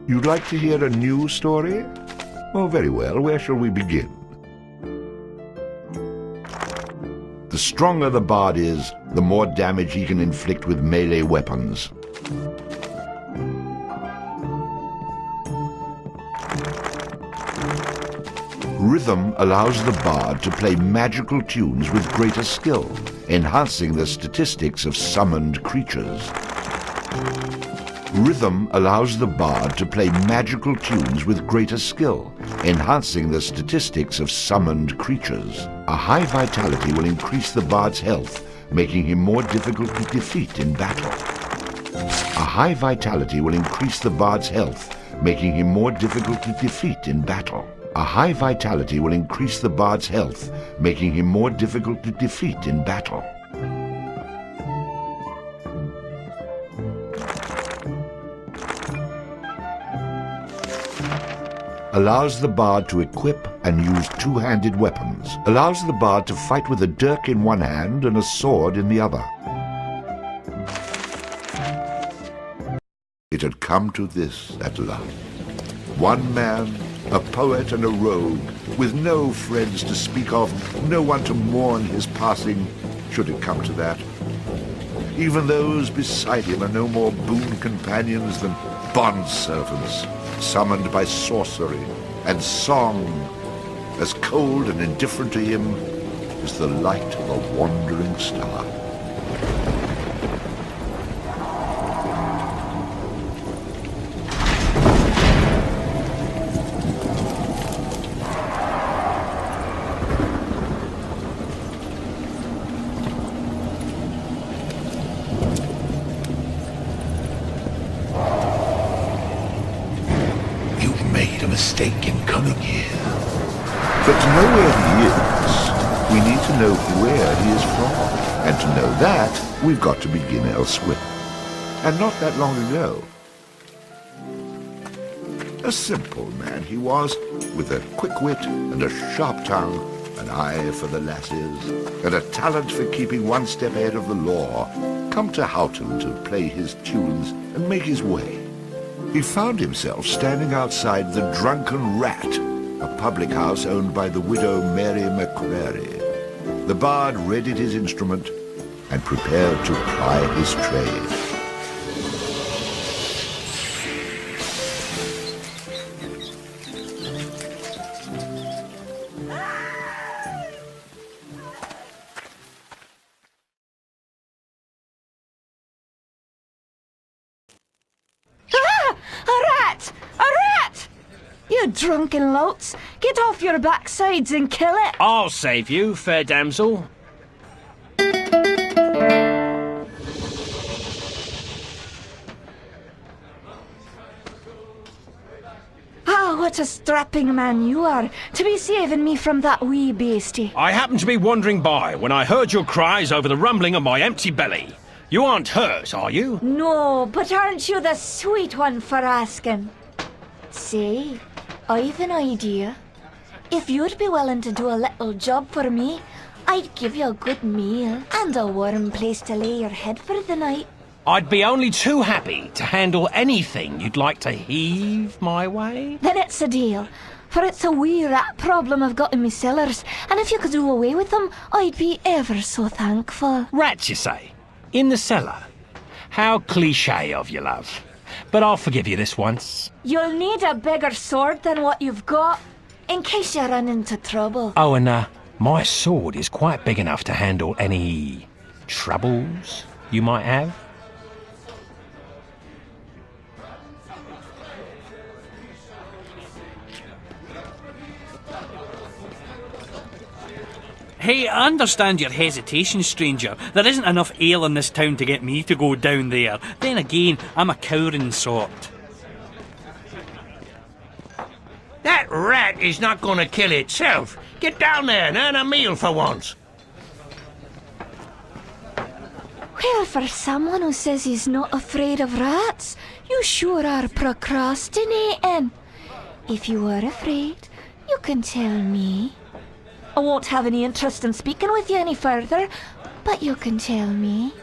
You'd like to hear a new story? Oh, very well. Where shall we begin? The stronger the bard is, the more damage he can inflict with melee weapons. Rhythm allows the bard to play magical tunes with greater skill, enhancing the statistics of summoned creatures. Rhythm allows the bard to play magical tunes with greater skill, enhancing the statistics of summoned creatures. A high vitality will increase the bard's health, making him more difficult to defeat in battle. A high vitality will increase the bard's health, making him more difficult to defeat in battle. A high vitality will increase the bard's health, making him more difficult to defeat in battle. Allows the bard to equip and use two-handed weapons. Allows the bard to fight with a dirk in one hand and a sword in the other. It had come to this at last. One man, a poet and a rogue, with no friends to speak of, no one to mourn his passing, should it come to that. Even those beside him are no more boon companions than bond-servants, summoned by sorcery and song, as cold and indifferent to him as the light of a wandering star. Mistake in coming here. But to know where he is, we need to know where he is from. And to know that, we've got to begin elsewhere. And not that long ago. A simple man he was, with a quick wit and a sharp tongue, an eye for the lasses, and a talent for keeping one step ahead of the law, come to Houghton to play his tunes and make his way. He found himself standing outside the Drunken Rat, a public house owned by the widow Mary McCrary. The bard readied his instrument and prepared to ply his trade. You drunken louts! Get off your backsides and kill it! I'll save you, fair damsel. Ah, what a strapping man you are, to be saving me from that wee beastie. I happened to be wandering by when I heard your cries over the rumbling of my empty belly. You aren't hurt, are you? No, but aren't you the sweet one for asking? Say, I've an idea. If you'd be willing to do a little job for me, I'd give you a good meal and a warm place to lay your head for the night. I'd be only too happy to handle anything you'd like to heave my way. Then it's a deal, for it's a wee rat problem I've got in me cellars, and if you could do away with them, I'd be ever so thankful. Rats, you say? In the cellar? How cliché of you, love. But I'll forgive you this once. You'll need a bigger sword than what you've got, in case you run into trouble. Oh, and my sword is quite big enough to handle any troubles you might have. Hey, I understand your hesitation, stranger. There isn't enough ale in this town to get me to go down there. Then again, I'm a cowering sort. That rat is not going to kill itself. Get down there and earn a meal for once. Well, for someone who says he's not afraid of rats, you sure are procrastinating. If you are afraid, you can tell me. I won't have any interest in speaking with you any further, but you can tell me.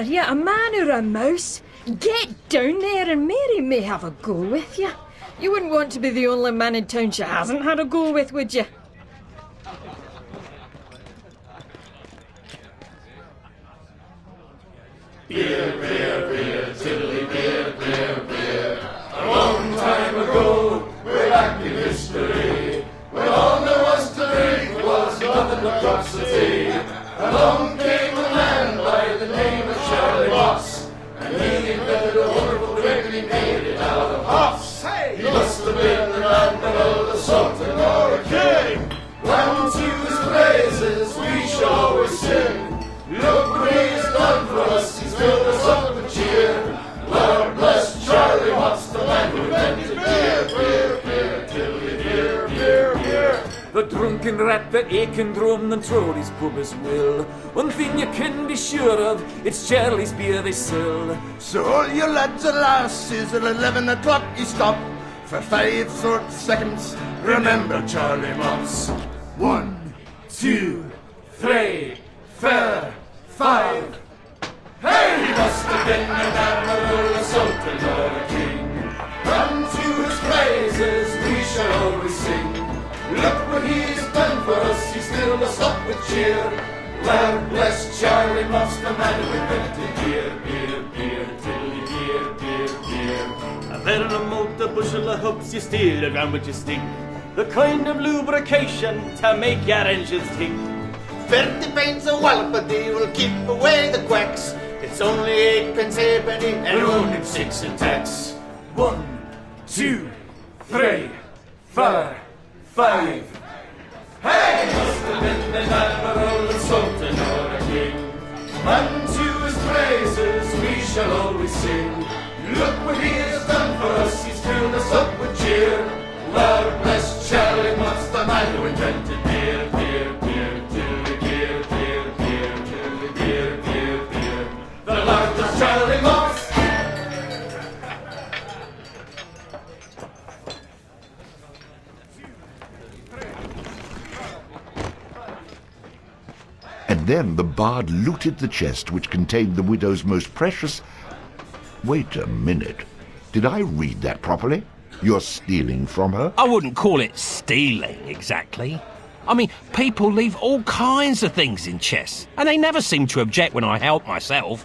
are you, a man or a mouse? Get down there and Mary may have a go with you. You wouldn't want to be the only man in town she hasn't had a go with, would you? Beer, beer, beer, tiddly beer, beer, beer. A long time ago, way back in history, when all there was to drink was nothing but cups of tea, along came a man by the name of Charlie Moss, and he invented a wonderful drink and he made it out of hops. He must have been an admiral, a sultan, or a king. Round to his praises we shall always sing. Look what he's done for us, he's filled us up with cheer. Lord bless Charlie Moss, the man who invented beer, beer, beer, tiddly beer, beer, beer. The drunken rat that aching drum and throw his pub as will. One thing you can be sure of, it's Charlie's beer they sell. So all you lads and lasses, at 11 o'clock you stop for 5 short seconds. Remember Charlie Moss. 1, 2, 3, 4, 5. Hey, he must have been an admiral, a sultan, or a king. Unto his praises we shall always sing. Look what he's done for us, he's filled us up with cheer. Lord bless Charlie Moss, the man who invented beer, beer, beer, tiddly beer, beer, beer. A very remote a bushel of hoops you steal around with your stick. The kind of lubrication to make your engines tick. 30 pence a wallop a day will keep away the quacks. It's only 8 pence halfpenny and only 6 in tax. 1, 2, 3, 4, 5. Hey! Must have been an admiral, a sultan, or a king. Unto his praises we shall always sing. Look what he has done for us, he's filled us up with cheer. Lord bless Charlie Moss, the man who invented beer, beer, beer, tiddly beer, beer, beer, tiddly beer, beer, beer. The Lord bless Charlie Moss. And then the bard looted the chest which contained the widow's most precious... Wait a minute. Did I read that properly? You're stealing from her? I wouldn't call it stealing, exactly. I mean, people leave all kinds of things in chests, and they never seem to object when I help myself.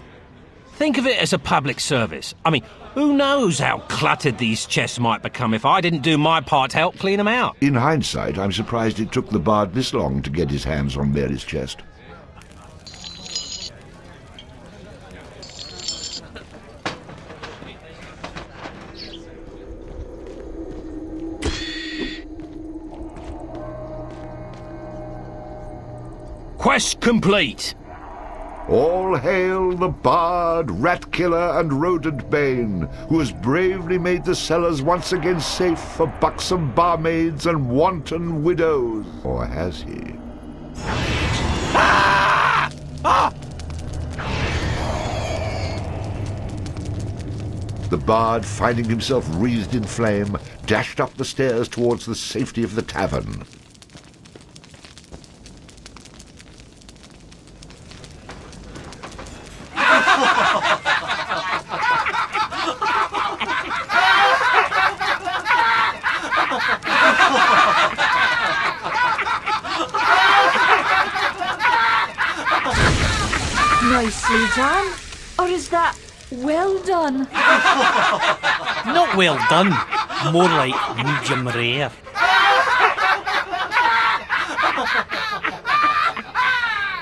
Think of it as a public service. I mean, who knows how cluttered these chests might become if I didn't do my part to help clean them out. In hindsight, I'm surprised it took the bard this long to get his hands on Mary's chest. Quest complete. All hail the bard, rat killer, and rodent bane, who has bravely made the cellars once again safe for buxom barmaids and wanton widows. Or has he? Ah! Ah! The bard, finding himself wreathed in flame, dashed up the stairs towards the safety of the tavern. Nicely done. Or is that well done? Not well done, more like medium rare.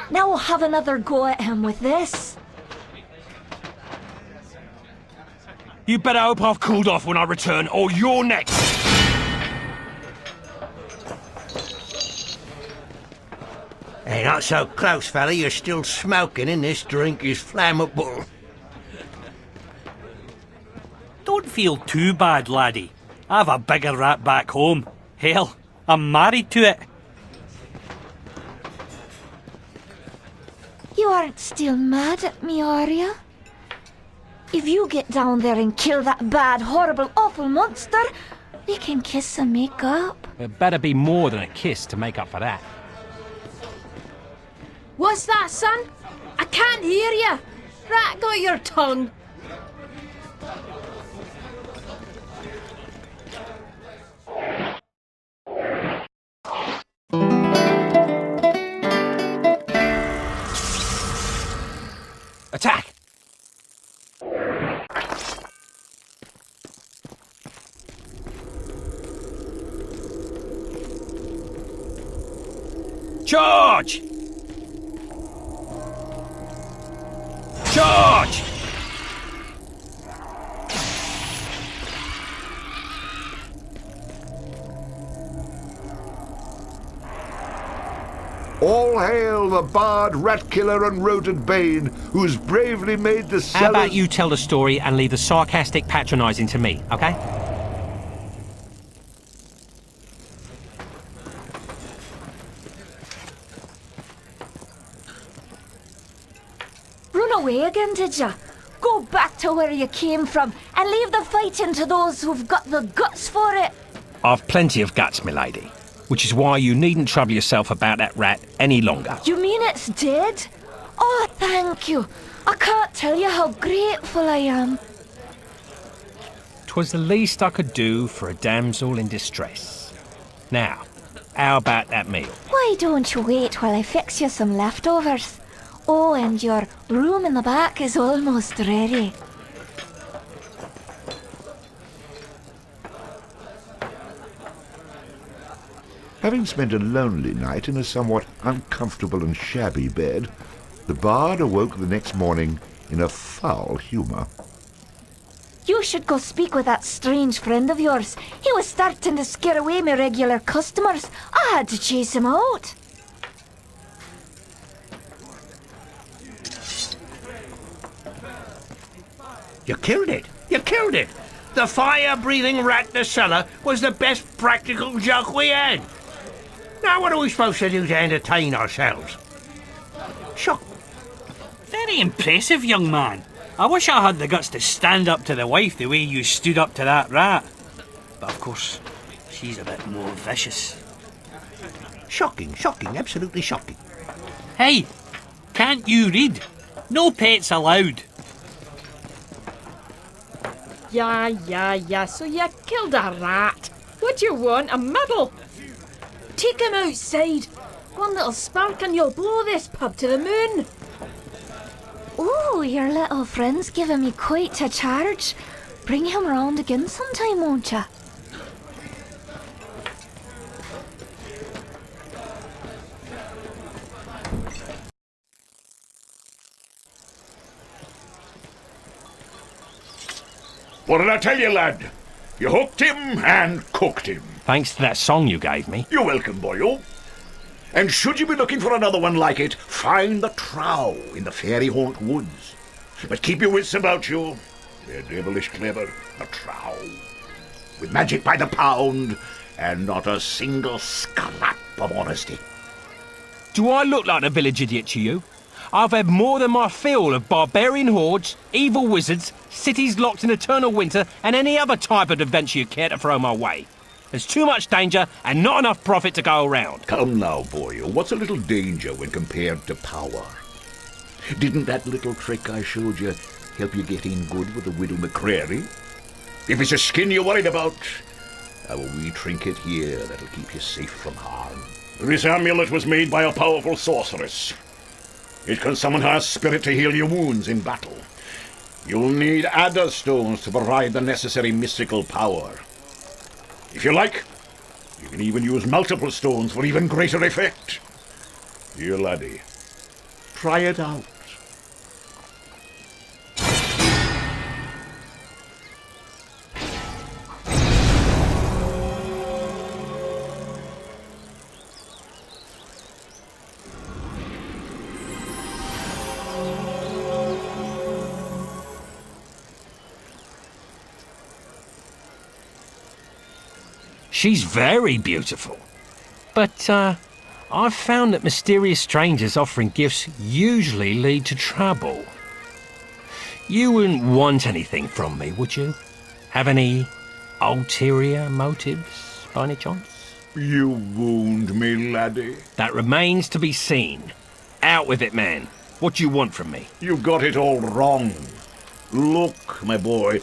Now we'll have another go at him with this. You better hope I've cooled off when I return, or you're next. Hey, not so close, fella. You're still smoking and this drink is flammable. Don't feel too bad, laddie. I've a bigger rat back home. Hell, I'm married to it. You aren't still mad at me, are you? If you get down there and kill that bad, horrible, awful monster, we can kiss and make up. It better be more than a kiss to make up for that. What's that, son? I can't hear you. Rat got your tongue. Attack! Charge! Charge! All hail the bard, rat killer, and rodent bane, who's bravely made the How cellars... about you tell the story and leave the sarcastic patronising to me, okay? Run away again, did ya? Go back to where you came from and leave the fighting to those who've got the guts for it. I've plenty of guts, milady, which is why you needn't trouble yourself about that rat any longer. You mean it's dead? Oh, thank you. I can't tell you how grateful I am. 'Twas the least I could do for a damsel in distress. Now, how about that meal? Why don't you wait while I fix you some leftovers? Oh, and your room in the back is almost ready. Having spent a lonely night in a somewhat uncomfortable and shabby bed, the bard awoke the next morning in a foul humour. You should go speak with that strange friend of yours. He was starting to scare away my regular customers. I had to chase him out. You killed it. You killed it. The fire-breathing rat in the cellar was the best practical joke we had. Now what are we supposed to do to entertain ourselves? Shock. Very impressive, young man. I wish I had the guts to stand up to the wife the way you stood up to that rat. But of course, she's a bit more vicious. Shocking, shocking, absolutely shocking. Hey, can't you read? No pets allowed. Yeah, so you killed a rat. What do you want, a medal? Take him outside. One little spark and you'll blow this pub to the moon. Ooh, your little friend's giving me quite a charge. Bring him round again sometime, won't ya? What did I tell you, lad? You hooked him and cooked him. Thanks to that song you gave me. You're welcome, boyo. And should you be looking for another one like it, find the trow in the fairy haunt woods. But keep your wits about you. They're devilish clever, the trow. With magic by the pound, and not a single scrap of honesty. Do I look like a village idiot to you? I've had more than my fill of barbarian hordes, evil wizards, cities locked in eternal winter, and any other type of adventure you care to throw my way. There's too much danger and not enough profit to go around. Come now, boyo, what's a little danger when compared to power? Didn't that little trick I showed you help you get in good with the widow McCrary? If it's a skin you're worried about, I've a wee trinket here that'll keep you safe from harm. This amulet was made by a powerful sorceress. It can summon her spirit to heal your wounds in battle. You'll need adder stones to provide the necessary mystical power. If you like, you can even use multiple stones for even greater effect. Dear laddie, try it out. She's very beautiful. But, I've found that mysterious strangers offering gifts usually lead to trouble. You wouldn't want anything from me, would you? Have any ulterior motives, by any chance? You wound me, laddie. That remains to be seen. Out with it, man. What do you want from me? You got it all wrong. Look, my boy.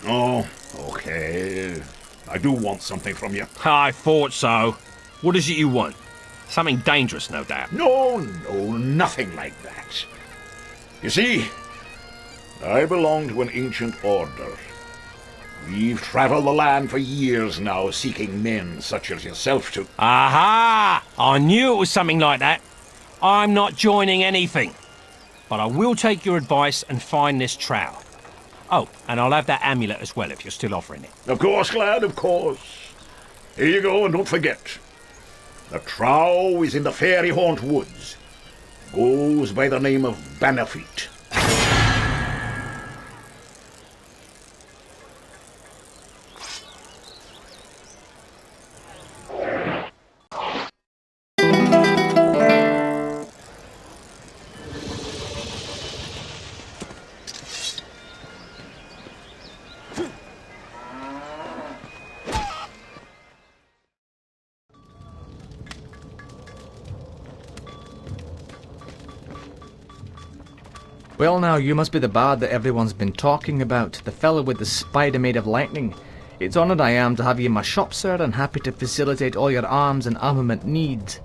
Oh, okay. I do want something from you. I thought so. What is it you want? Something dangerous, no doubt. No, nothing like that. You see, I belong to an ancient order. We've traveled the land for years now, seeking men such as yourself to... Aha! I knew it was something like that. I'm not joining anything. But I will take your advice and find this trowel. Oh, and I'll have that amulet as well if you're still offering it. Of course, lad, of course. Here you go, and don't forget. The trow is in the Fairy Haunt Woods. Goes by the name of Bannerfeet. Well now, you must be the bard that everyone's been talking about, the fellow with the spider made of lightning. It's honoured I am to have you in my shop, sir, and happy to facilitate all your arms and armament needs.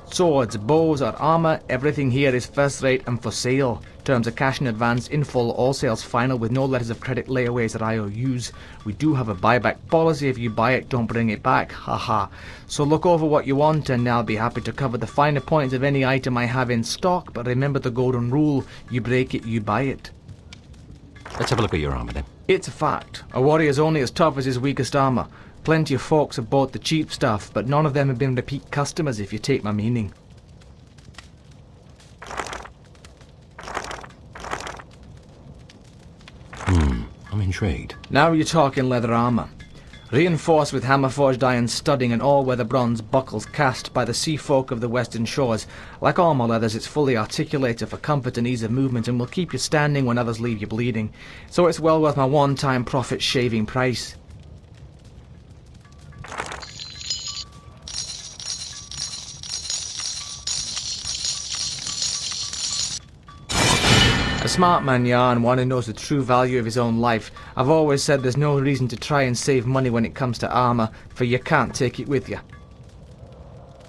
Swords, bows or armour, everything here is first rate and for sale. Terms of cash in advance, in full, all sales final with no letters of credit, layaways or IOUs. We do have a buyback policy. If you buy it, don't bring it back. Haha. So look over what you want and I'll be happy to cover the finer points of any item I have in stock. But remember the golden rule, you break it, you buy it. Let's have a look at your armour then. It's a fact. A warrior's only as tough as his weakest armour. Plenty of folks have bought the cheap stuff, but none of them have been repeat customers if you take my meaning. I'm intrigued. Now you're talking leather armour. Reinforced with hammer-forged iron studding and all-weather bronze buckles cast by the sea folk of the western shores. Like all my leathers, it's fully articulated for comfort and ease of movement and will keep you standing when others leave you bleeding. So it's well worth my one-time profit-shaving price. A smart man, and one who knows the true value of his own life. I've always said there's no reason to try and save money when it comes to armour, for you can't take it with you.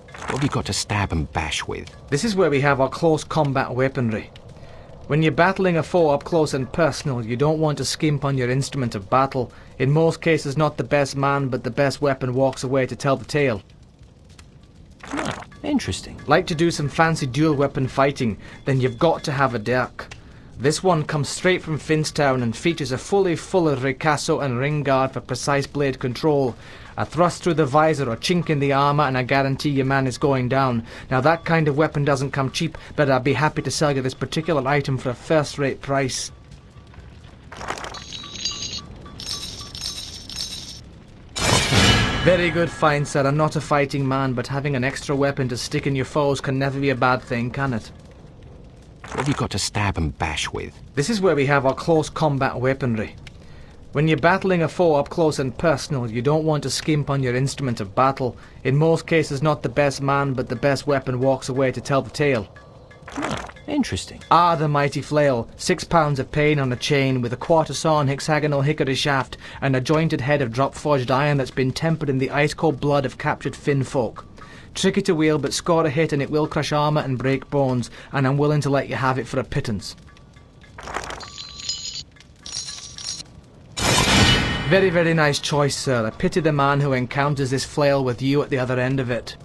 What have you got to stab and bash with? This is where we have our close combat weaponry. When you're battling a foe up close and personal, you don't want to skimp on your instrument of battle. In most cases, not the best man, but the best weapon walks away to tell the tale. Oh, interesting. Like to do some fancy dual weapon fighting, then you've got to have a dirk. This one comes straight from Finstown and features a fully full of ricasso and ring guard for precise blade control. A thrust through the visor or chink in the armour and I guarantee your man is going down. Now that kind of weapon doesn't come cheap, but I'd be happy to sell you this particular item for a first-rate price. Very good find, sir. I'm not a fighting man, but having an extra weapon to stick in your foes can never be a bad thing, can it? What have you got to stab and bash with? This is where we have our close combat weaponry. When you're battling a foe up close and personal, you don't want to skimp on your instrument of battle. In most cases, not the best man, but the best weapon walks away to tell the tale. Oh, interesting. Ah, the mighty flail, 6 pounds of pain on a chain with a quarter-sawn hexagonal hickory shaft and a jointed head of drop-forged iron that's been tempered in the ice-cold blood of captured Finn folk. Tricky to wield, but score a hit and it will crush armour and break bones, and I'm willing to let you have it for a pittance. Very, very nice choice, sir. I pity the man who encounters this flail with you at the other end of it.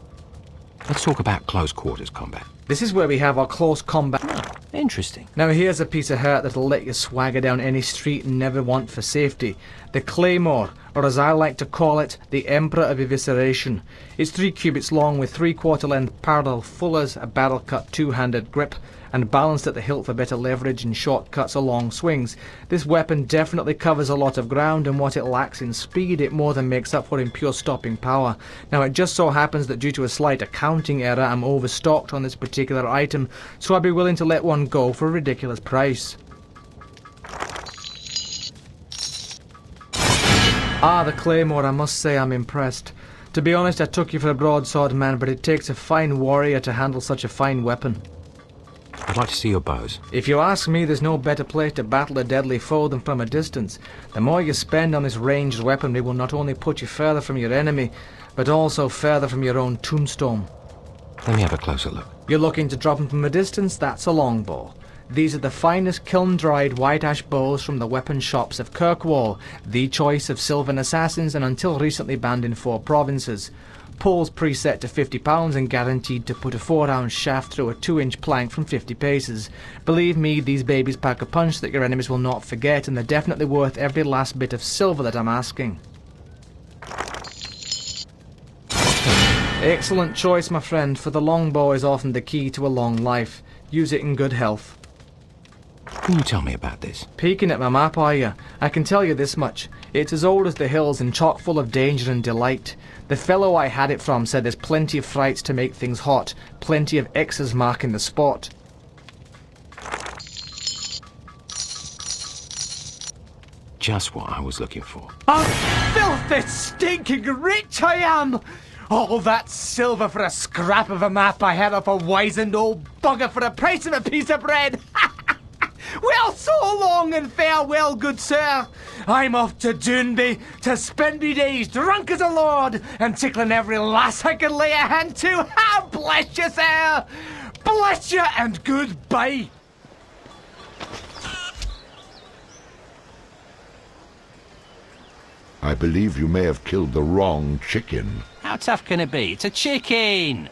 Let's talk about close quarters combat. This is where we have our close combat. Oh, interesting. Now here's a piece of hurt that'll let you swagger down any street and never want for safety. The Claymore, or as I like to call it, the Emperor of Evisceration. It's 3 cubits long with 3/4 length parallel fullers, a barrel-cut 2-handed grip, and balanced at the hilt for better leverage and shortcuts or long swings. This weapon definitely covers a lot of ground, and what it lacks in speed it more than makes up for in pure stopping power. Now it just so happens that due to a slight accounting error I'm overstocked on this particular item, so I'd be willing to let one go for a ridiculous price. Ah, the Claymore, I must say I'm impressed. To be honest, I took you for a broadsword man, but it takes a fine warrior to handle such a fine weapon. I'd like to see your bows. If you ask me, there's no better place to battle a deadly foe than from a distance. The more you spend on this ranged weaponry will not only put you further from your enemy, but also further from your own tombstone. Let me have a closer look. You're looking to drop them from a distance? That's a longbow. These are the finest kiln-dried white ash bows from the weapon shops of Kirkwall, the choice of Sylvan assassins and until recently banned in 4 provinces. Poles preset to £50 and guaranteed to put a 4-ounce shaft through a 2-inch plank from 50 paces. Believe me, these babies pack a punch that your enemies will not forget, and they're definitely worth every last bit of silver that I'm asking. Excellent choice, my friend, for the longbow is often the key to a long life. Use it in good health. Can you tell me about this? Peeking at my map, are you? I can tell you this much. It's as old as the hills and chock full of danger and delight. The fellow I had it from said there's plenty of frights to make things hot, plenty of X's marking the spot. Just what I was looking for. I'm filthy, stinking rich I am! All that silver for a scrap of a map I had off a wizened old bugger for the price of a piece of bread! Well, so long and farewell, good sir. I'm off to Doonby to spend me days drunk as a lord and tickling every lass I can lay a hand to. Ah, bless you, sir. Bless you and goodbye. I believe you may have killed the wrong chicken. How tough can it be? It's a chicken!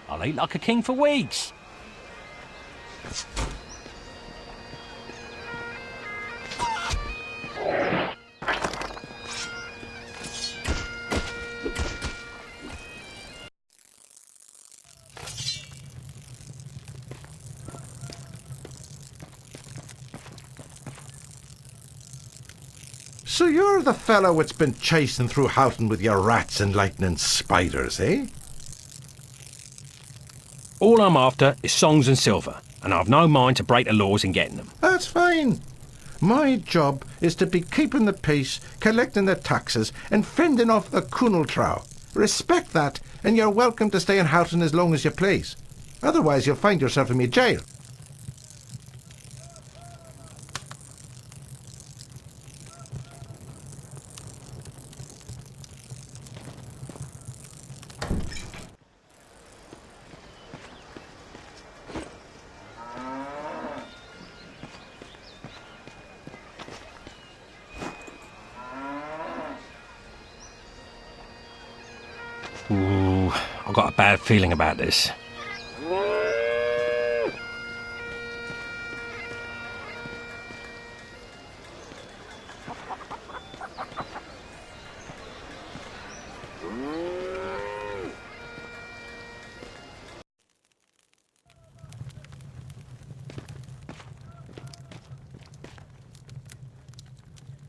I'll eat like a king for weeks. So you're the fellow that's been chasing through Houghton with your rats and lightning spiders, eh? All I'm after is songs and silver, and I've no mind to break the laws in getting them. That's fine. My job is to be keeping the peace, collecting the taxes, and fending off the Kunaltrow. Respect that, and you're welcome to stay in Houghton as long as you please. Otherwise, you'll find yourself in me jail. Ooh, I've got a bad feeling about this.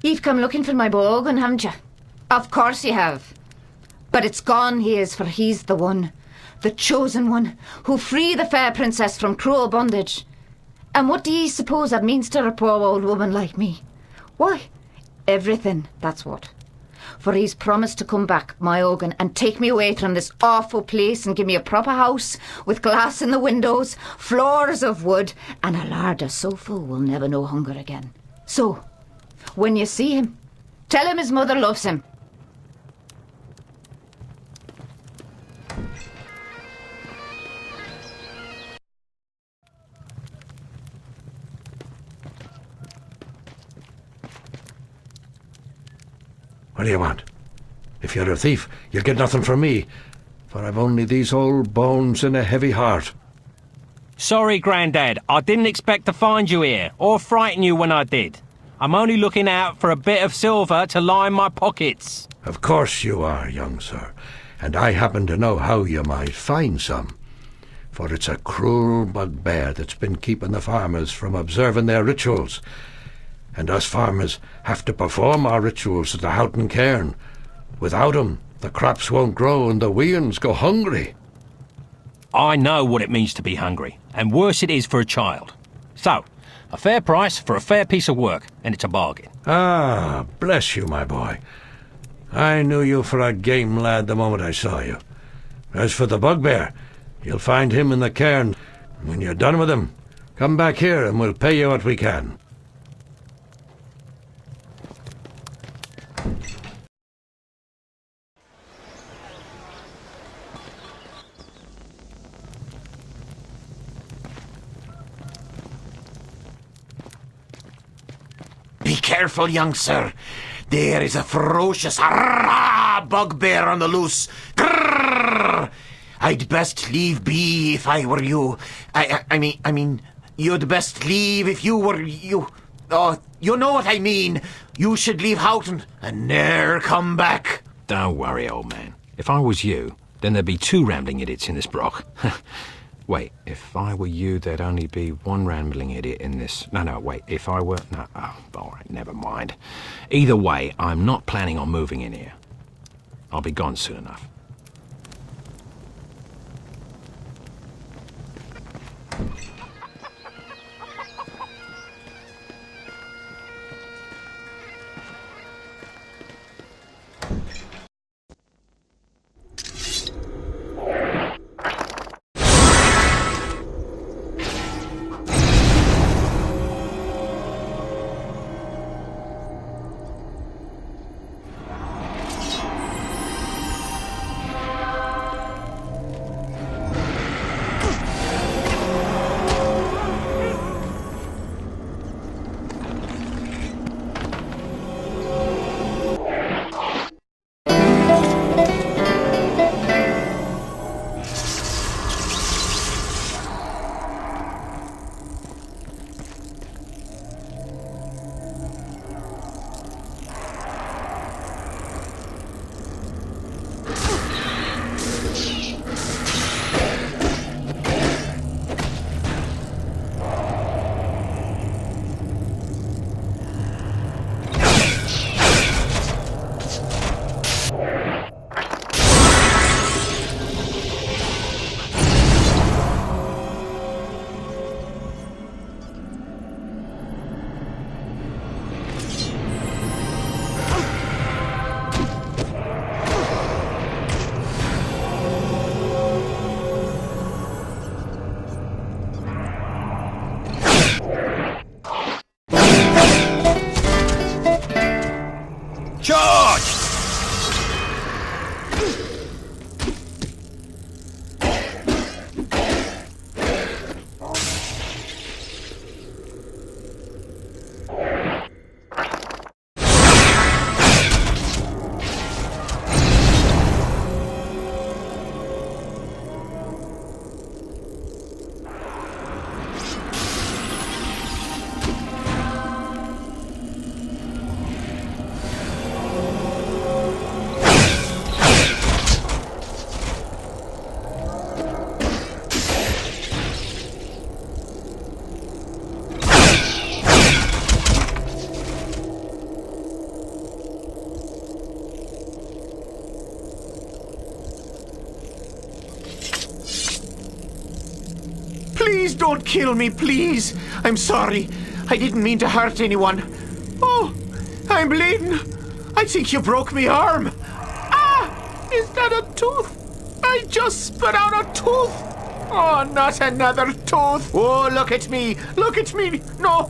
You've come looking for my Bogan, haven't you? Of course you have. But it's gone he is, for he's the one, the chosen one, who free the fair princess from cruel bondage. And what do ye suppose that means to a poor old woman like me? Why, everything, that's what. For he's promised to come back, my Ogan, and take me away from this awful place and give me a proper house with glass in the windows, floors of wood, and a larder so full we'll never know hunger again. So, when you see him, tell him his mother loves him. What do you want? If you're a thief, you'll get nothing from me, for I've only these old bones and a heavy heart. Sorry, Grandad. I didn't expect to find you here, or frighten you when I did. I'm only looking out for a bit of silver to line my pockets. Of course you are, young sir, and I happen to know how you might find some. For it's a cruel bugbear that's been keeping the farmers from observing their rituals. And us farmers have to perform our rituals at the Houghton cairn. Without 'em, the crops won't grow and the weans go hungry. I know what it means to be hungry, and worse it is for a child. So, a fair price for a fair piece of work, and it's a bargain. Ah, bless you, my boy. I knew you for a game lad the moment I saw you. As for the bugbear, you'll find him in the cairn. When you're done with him, Come back here and we'll pay you what we can. Be careful, young sir. There is a ferocious bugbear on the loose. Grrr! I'd best leave be if I were you. I mean, you'd best leave if you were you. Oh, you know what I mean. You should leave Houghton and ne'er come back. Don't worry, old man. If I was you, then there'd be 2 rambling idiots in this brock. Wait, if I were you, there'd only be 1 rambling idiot in this... No, wait, if I were... No, oh, all right, never mind. Either way, I'm not planning on moving in here. I'll be gone soon enough. Please don't kill me, please. I'm sorry. I didn't mean to hurt anyone. Oh, I'm bleeding. I think you broke me arm. Ah! Is that a tooth? I just spit out a tooth. Oh, not another tooth. Oh, look at me. Look at me. No,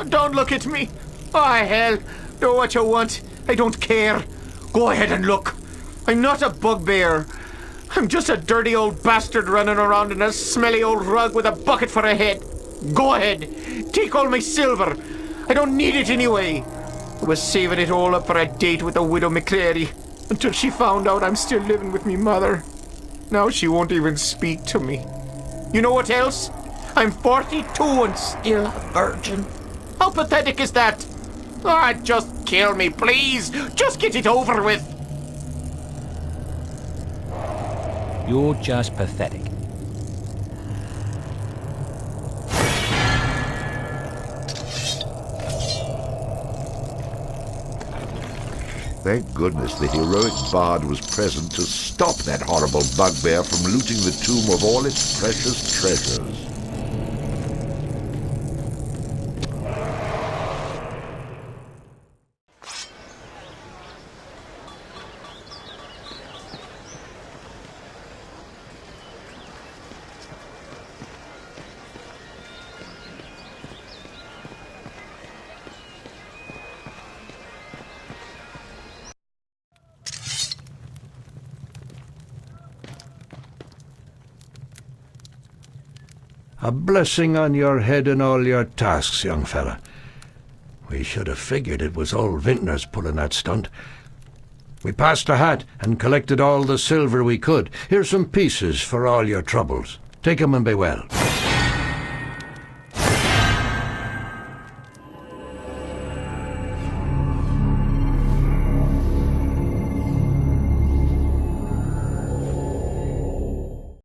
don't look at me. Oh, hell. Do what you want. I don't care. Go ahead and look. I'm not a bugbear. I'm just a dirty old bastard running around in a smelly old rug with a bucket for a head. Go ahead. Take all my silver. I don't need it anyway. I was saving it all up for a date with the widow McCreary until she found out I'm still living with me mother. Now she won't even speak to me. You know what else? I'm 42 and still a virgin. How pathetic is that? Ah, just kill me, please. Just get it over with. You're just pathetic. Thank goodness the heroic bard was present to stop that horrible bugbear from looting the tomb of all its precious treasures. A blessing on your head and all your tasks, young fella. We should have figured it was old Vintners pulling that stunt. We passed the hat and collected all the silver we could. Here's some pieces for all your troubles. Take 'em and be well.